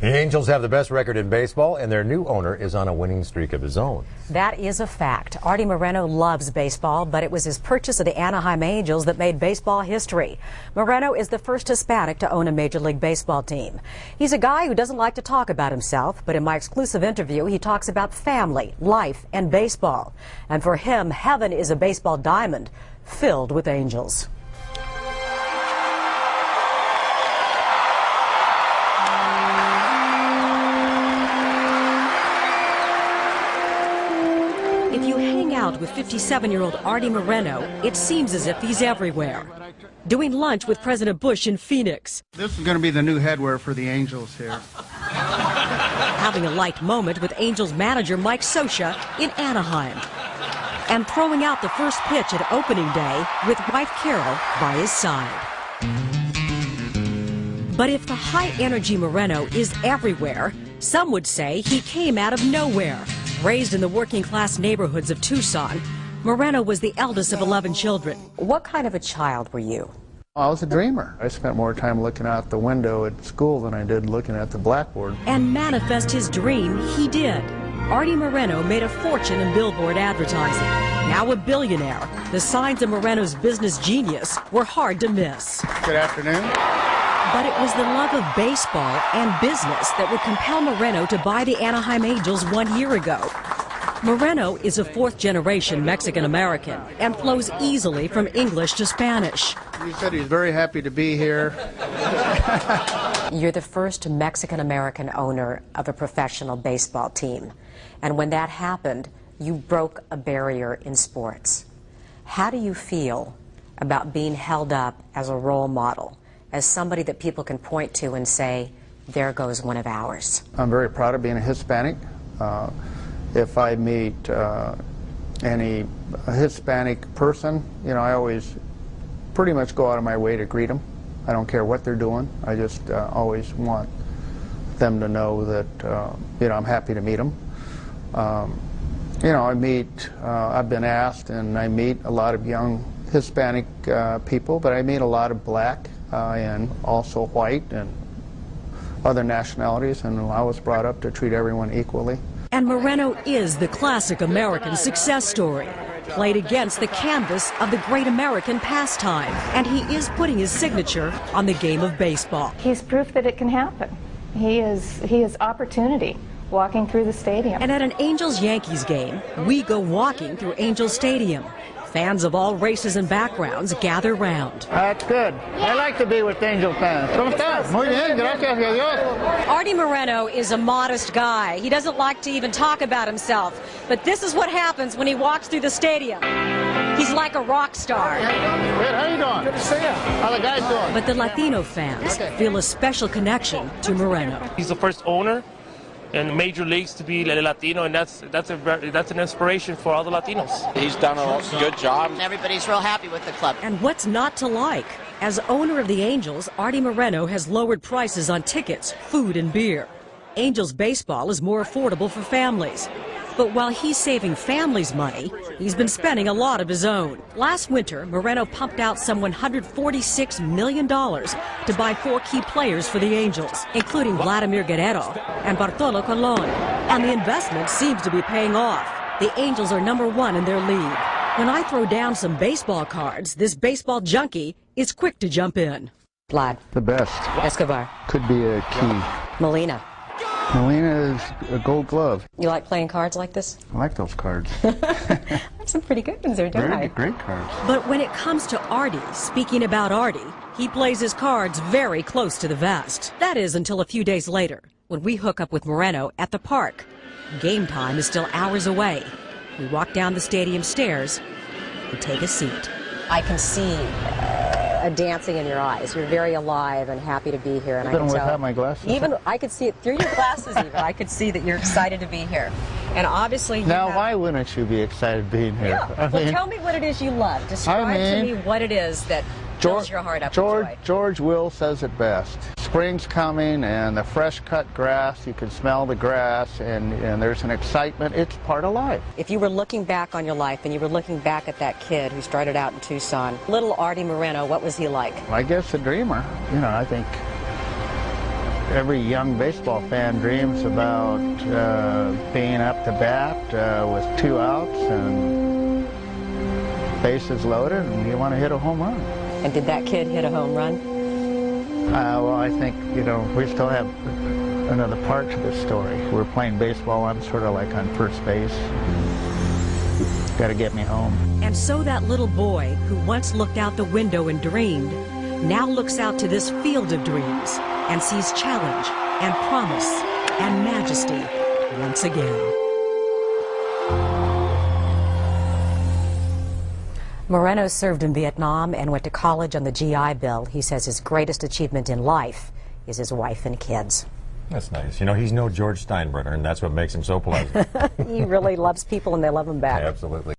The Angels have the best record in baseball, and their new owner is on a winning streak of his own. That is a fact. Artie Moreno loves baseball, but it was his purchase of the Anaheim Angels that made baseball history. Moreno is the first Hispanic to own a Major League Baseball team. He's a guy who doesn't like to talk about himself, but in my exclusive interview, he talks about family, life, and baseball. And for him, heaven is a baseball diamond filled with angels. If you hang out with 57-year-old Artie Moreno, it seems as if he's everywhere. Doing lunch with President Bush in Phoenix. This is going to be the new headwear for the Angels here. Having a light moment with Angels manager Mike Scioscia in Anaheim. And throwing out the first pitch at opening day with wife Carol by his side. But if the high-energy Moreno is everywhere, some would say he came out of nowhere. Raised in the working-class neighborhoods of Tucson, Moreno was the eldest of 11 children. What kind of a child were you? I was a dreamer. I spent more time looking out the window at school than I did looking at the blackboard. And manifest his dream, he did. Artie Moreno made a fortune in billboard advertising. Now a billionaire, the signs of Moreno's business genius were hard to miss. Good afternoon. But it was the love of baseball and business that would compel Moreno to buy the Anaheim Angels 1 year ago. Moreno is a fourth-generation Mexican-American and flows easily from English to Spanish. He said he's very happy to be here. You're the first Mexican-American owner of a professional baseball team. And when that happened, you broke a barrier in sports. How do you feel about being held up as a role model, as somebody that people can point to and say, there goes one of ours? I'm very proud of being a Hispanic. If I meet any Hispanic person, you know, I always pretty much go out of my way to greet them. I don't care what they're doing. I just always want them to know that, you know, I'm happy to meet them. You know, I've been asked, and I meet a lot of young Hispanic people, but I meet a lot of black and also white and other nationalities, and I was brought up to treat everyone equally. And Moreno is the classic American success story, played against the canvas of the great American pastime. And he is putting his signature on the game of baseball. He's proof that it can happen. He is opportunity walking through the stadium. And at an Angels-Yankees game, we go walking through Angels Stadium. Fans of all races and backgrounds gather round. That's good. I like to be with Angel fans. ¿Cómo estás? Muy bien, gracias a Dios. Artie Moreno is a modest guy. He doesn't like to even talk about himself. But this is what happens when he walks through the stadium. He's like a rock star. Good, how you doing? Good to see you. How the guys doing? But the Latino fans feel a special connection to Moreno. He's the first owner in major leagues to be a Latino, and that's an inspiration for all the Latinos. He's done a good job. Everybody's real happy with the club. And what's not to like? As owner of the Angels, Artie Moreno has lowered prices on tickets, food, and beer. Angels baseball is more affordable for families. But while he's saving families money, he's been spending a lot of his own. Last winter, Moreno pumped out some $146 million to buy 4 key players for the Angels, including Vladimir Guerrero and Bartolo Colon. And the investment seems to be paying off. The Angels are #1 in their league. When I throw down some baseball cards, this baseball junkie is quick to jump in. Vlad. The best. Escobar. Could be a key. Molina. Molina is a gold glove. You like playing cards like this? I like those cards. Some pretty good ones there, don't I? Great cards. But when it comes to Artie, speaking about Artie, he plays his cards very close to the vest. That is until a few days later, when we hook up with Moreno at the park. Game time is still hours away. We walk down the stadium stairs and take a seat. I can see a dancing in your eyes. You're very alive and happy to be here. And even without my glasses? Even I could see it through your glasses. Even I could see that you're excited to be here. And obviously, now why wouldn't you be excited being here? Yeah. Well, tell me what it is you love. Describe to me what it is that fills your heart up with joy. George Will says it best. Spring's coming and the fresh cut grass, you can smell the grass, and there's an excitement. It's part of life. If you were looking back on your life and you were looking back at that kid who started out in Tucson, little Artie Moreno, what was he like? I guess a dreamer. You know, I think every young baseball fan dreams about being up to bat with 2 outs and bases loaded, and you want to hit a home run. And did that kid hit a home run? Well, I think, you know, we still have another part to this story. We're playing baseball. I'm sort of like on first base. Got to get me home. And so that little boy who once looked out the window and dreamed now looks out to this field of dreams and sees challenge and promise and majesty once again. Moreno served in Vietnam and went to college on the GI Bill. He says his greatest achievement in life is his wife and kids. That's nice. You know, he's no George Steinbrenner, and that's what makes him so pleasant. He really loves people, and they love him back. Absolutely.